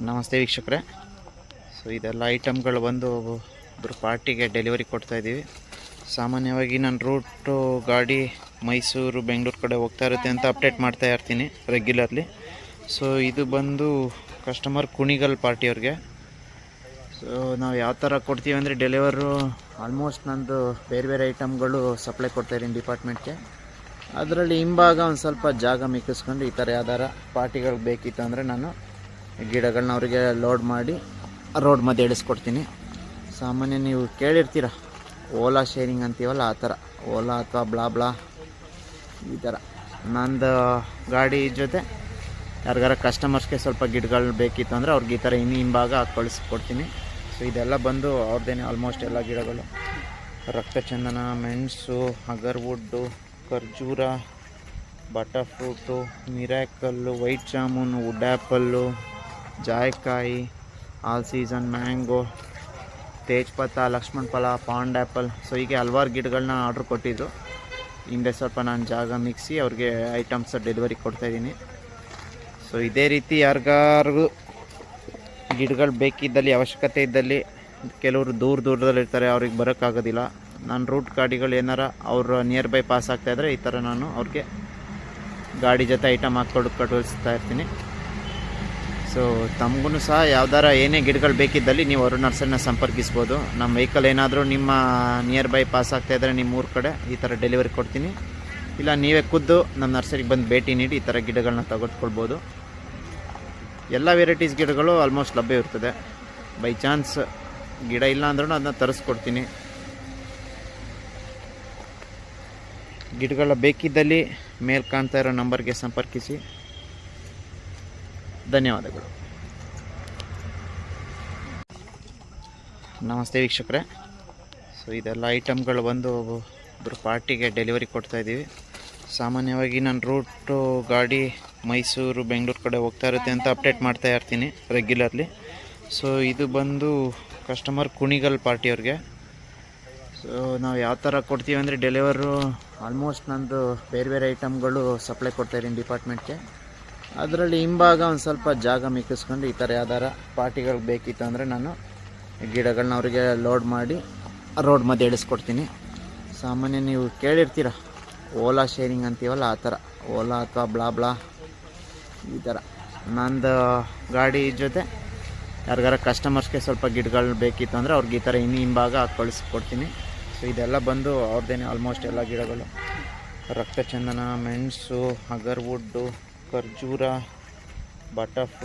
ನಮಸ್ತೆ ವೀಕ್ಷಕರೇ. ಸೊ ಇದೆಲ್ಲ ಐಟಮ್ಗಳು ಬಂದು ಒಬ್ಬರು ಪಾರ್ಟಿಗೆ ಡೆಲಿವರಿ ಕೊಡ್ತಾಯಿದ್ದೀವಿ. ಸಾಮಾನ್ಯವಾಗಿ ನಾನು ರೂಟು ಗಾಡಿ ಮೈಸೂರು ಬೆಂಗಳೂರು ಕಡೆ ಹೋಗ್ತಾ ಇರುತ್ತೆ ಅಂತ ಅಪ್ಡೇಟ್ ಮಾಡ್ತಾ ಇರ್ತೀನಿ ರೆಗ್ಯುಲರ್ಲಿ. ಸೊ ಇದು ಬಂದು ಕಸ್ಟಮರ್ ಕುಣಿಗಲ್ ಪಾರ್ಟಿಯವ್ರಿಗೆ. ಸೊ ನಾವು ಯಾವ ಥರ ಕೊಡ್ತೀವಿ ಅಂದರೆ ಡೆಲಿವರು ಆಲ್ಮೋಸ್ಟ್ ನಂದು ಬೇರೆ ಬೇರೆ ಐಟಮ್ಗಳು ಸಪ್ಲೈ ಕೊಡ್ತಾಯಿದ್ದೀನಿ ಡಿಪಾರ್ಟ್ಮೆಂಟ್ಗೆ. ಅದರಲ್ಲಿ ಹಿಂಭಾಗ ಒಂದು ಸ್ವಲ್ಪ ಜಾಗ ಮಿಕ್ಕಿಸ್ಕೊಂಡು ಈ ಥರ ಯಾವ್ದಾರ ಪಾರ್ಟಿಗಳಿಗೆ ಬೇಕಿತ್ತು ಅಂದರೆ ನಾನು ಗಿಡಗಳನ್ನ ಅವರಿಗೆ ಲೋಡ್ ಮಾಡಿ ರೋಡ್ ಮಧ್ಯೆ ಇಳಿಸ್ಕೊಡ್ತೀನಿ. ಸಾಮಾನ್ಯ ನೀವು ಕೇಳಿರ್ತೀರ ಓಲಾ ಶೇರಿಂಗ್ ಅಂತೀವಲ್ಲ, ಆ ಥರ ಓಲಾ ಅಥವಾ ಬ್ಲಾ ಈ ಥರ ನಂದು ಗಾಡಿ ಜೊತೆ ಯಾರಿಗಾರ ಕಸ್ಟಮರ್ಸ್ಗೆ ಸ್ವಲ್ಪ ಗಿಡಗಳು ಬೇಕಿತ್ತು ಅಂದರೆ ಅವ್ರಿಗೆ ಈ ಥರ ಹಿಂಭಾಗ ಕಳಿಸ್ಕೊಡ್ತೀನಿ. ಸೊ ಇದೆಲ್ಲ ಬಂದು ಅವ್ರದ್ದೇನೆ ಆಲ್ಮೋಸ್ಟ್ ಎಲ್ಲ ಗಿಡಗಳು ರಕ್ತಚಂದನ, ಮೆಣಸು, ಅಗರ್ವುಡ್ಡು, ಖರ್ಜೂರ, butter fruit, miracle, white jamun, wood apple, ಜಾಯ್ಕಾಯಿ, ಆಲ್ ಸೀಸನ್ ಮ್ಯಾಂಗೋ, ತೇಜ್ಪತ್ತ, ಲಕ್ಷ್ಮಣ ಫಲ, ಪಾಂಡ್ ಆ್ಯಪಲ್. ಸೊ ಹೀಗೆ ಹಲವಾರು ಗಿಡಗಳನ್ನ ಆರ್ಡ್ರ್ ಕೊಟ್ಟಿದ್ದು. ಹಿಂದೆ ಸ್ವಲ್ಪ ನಾನು ಜಾಗ ಮಿಕ್ಸಿ ಅವ್ರಿಗೆ ಐಟಮ್ಸ್ ಡೆಲಿವರಿ ಕೊಡ್ತಾಯಿದ್ದೀನಿ. ಸೊ ಇದೇ ರೀತಿ ಯಾರಿಗಾರಿಗೂ ಗಿಡಗಳು ಬೇಕಿದ್ದಲ್ಲಿ, ಅವಶ್ಯಕತೆ ಇದ್ದಲ್ಲಿ, ಕೆಲವರು ದೂರದಲ್ಲಿರ್ತಾರೆ, ಅವ್ರಿಗೆ ಬರೋಕ್ಕಾಗೋದಿಲ್ಲ. ನಾನು ರೂಟ್ ಗಾಡಿಗಳು ಏನಾರ ಅವ್ರ ನಿಯರ್ ಬೈ ಪಾಸ್ ಆಗ್ತಾಯಿದ್ರೆ ಈ ಥರ ನಾನು ಅವ್ರಿಗೆ ಗಾಡಿ ಜೊತೆ ಐಟಮ್ ಹಾಕ್ಕೊಂಡು ಕಳಿಸ್ತಾ ಇರ್ತೀನಿ. ಸೊ ತಮಗೂ ಸಹ ಯಾವ್ದಾರ ಏನೇ ಗಿಡಗಳು ಬೇಕಿದ್ದಲ್ಲಿ ನೀವು ಅವರು ನರ್ಸರಿನ ಸಂಪರ್ಕಿಸ್ಬೋದು. ನಮ್ಮ ವೆಹಿಕಲ್ ಏನಾದರೂ ನಿಮ್ಮ ನಿಯರ್ ಬೈ ಪಾಸ್ ಆಗ್ತಾಯಿದ್ರೆ ನಿಮ್ಮ ಊರ ಕಡೆ ಈ ಥರ ಡೆಲಿವರಿ ಕೊಡ್ತೀನಿ. ಇಲ್ಲ ನೀವೇ ಖುದ್ದು ನಮ್ಮ ನರ್ಸರಿಗೆ ಬಂದು ಭೇಟಿ ನೀಡಿ ಈ ಥರ ಗಿಡಗಳನ್ನ ತೆಗೆದುಕೊಳ್ಬೋದು. ಎಲ್ಲ ವೆರೈಟೀಸ್ ಗಿಡಗಳು ಆಲ್ಮೋಸ್ಟ್ ಲಭ್ಯ ಇರ್ತದೆ. ಬೈ ಚಾನ್ಸ್ ಗಿಡ ಇಲ್ಲ ಅಂದ್ರೂ ಅದನ್ನ ತರಿಸ್ಕೊಡ್ತೀನಿ. ಗಿಡಗಳ ಬೇಕಿದ್ದಲ್ಲಿ ಮೇಲೆ ಕಾಣ್ತಾ ಇರೋ ನಂಬರ್ಗೆ ಸಂಪರ್ಕಿಸಿ. ಧನ್ಯವಾದಗಳು. ನಮಸ್ತೆ ವೀಕ್ಷಕರೇ. ಸೊ ಇದೆಲ್ಲ ಐಟಮ್ಗಳು ಬಂದು ಒಬ್ಬರು ಪಾರ್ಟಿಗೆ ಡೆಲಿವರಿ ಕೊಡ್ತಾಯಿದ್ದೀವಿ. ಸಾಮಾನ್ಯವಾಗಿ ನಾನು ರೂಟು ಗಾಡಿ ಮೈಸೂರು ಬೆಂಗಳೂರು ಕಡೆ ಹೋಗ್ತಾ ಇರುತ್ತೆ ಅಂತ ಅಪ್ಡೇಟ್ ಮಾಡ್ತಾ ಇರ್ತೀನಿ ರೆಗ್ಯುಲರ್ಲಿ. ಸೊ ಇದು ಬಂದು ಕಸ್ಟಮರ್ ಕುಣಿಗಲ್ ಪಾರ್ಟಿಯವ್ರಿಗೆ. ಸೊ ನಾವು ಯಾವ ಥರ ಕೊಡ್ತೀವಿ ಅಂದರೆ ಡೆಲಿವರು ಆಲ್ಮೋಸ್ಟ್ ನಂದು ಬೇರೆ ಬೇರೆ ಐಟಮ್ಗಳು ಸಪ್ಲೈ ಕೊಡ್ತಾಯಿದ್ದೀನಿ ಡಿಪಾರ್ಟ್ಮೆಂಟ್ಗೆ. ಅದರಲ್ಲಿ ಹಿಂಭಾಗ ಒಂದು ಸ್ವಲ್ಪ ಜಾಗ ಮಿಕ್ಕಿಸ್ಕೊಂಡು ಈ ಥರ ಯಾವ್ದಾರ ಪಾರ್ಟಿಗಳಿಗೆ ಬೇಕಿತ್ತು ಅಂದರೆ ನಾನು ಗಿಡಗಳನ್ನ ಅವರಿಗೆ ಲೋಡ್ ಮಾಡಿ ರೋಡ್ ಮಧ್ಯೆ ಇಳಿಸ್ಕೊಡ್ತೀನಿ. ಸಾಮಾನ್ಯ ನೀವು ಕೇಳಿರ್ತೀರ ಓಲಾ ಶೇರಿಂಗ್ ಅಂತೀವಲ್ಲ, ಆ ಥರ ಓಲಾ ಅಥವಾ ಬ್ಲಾ ಈ ಥರ ನಂದು ಗಾಡಿ ಜೊತೆ ಯಾರಿಗಾರ ಕಸ್ಟಮರ್ಸ್ಗೆ ಸ್ವಲ್ಪ ಗಿಡಗಳು ಬೇಕಿತ್ತು ಅಂದರೆ ಅವ್ರಿಗೆ ಈ ಥರ ಹಿಂಭಾಗ ಕಳಿಸ್ಕೊಡ್ತೀನಿ. ಸೊ ಇದೆಲ್ಲ ಬಂದು ಅವ್ರದ್ದೇನೆ ಆಲ್ಮೋಸ್ಟ್ ಎಲ್ಲ ಗಿಡಗಳು ರಕ್ತಚಂದನ, ಮೆಣಸು, ಅಗರ್ವುಡ್ಡು, ಖರ್ಜೂರ, ಬಟರ್ ಫ್ರೂಟ್.